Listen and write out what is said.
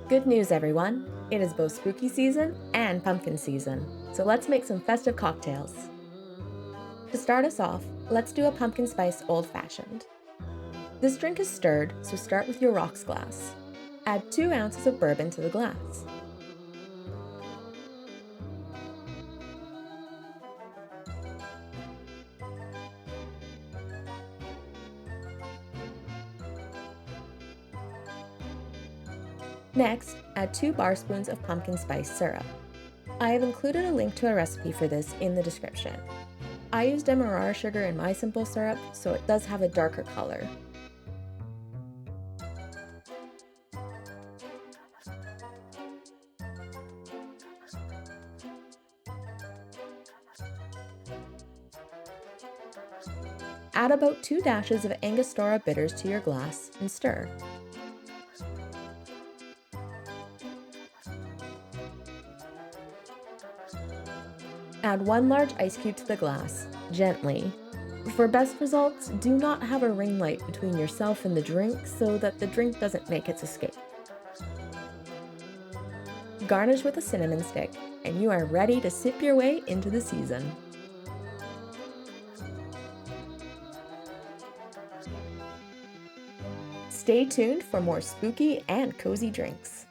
Good news, everyone! It is both spooky season and pumpkin season, so let's make some festive cocktails. To start us off, let's do a pumpkin spice old fashioned. This drink is stirred, so start with your rocks glass. Add 2 ounces of bourbon to the glass. Next, add 2 bar spoons of pumpkin spice syrup. I have included a link to a recipe for this in the description. I used demerara sugar in my simple syrup, so it does have a darker color. Add about 2 dashes of Angostura bitters to your glass and stir. Add 1 large ice cube to the glass, gently. For best results, do not have a ring light between yourself and the drink so that the drink doesn't make its escape. Garnish with a cinnamon stick, and you are ready to sip your way into the season. Stay tuned for more spooky and cozy drinks.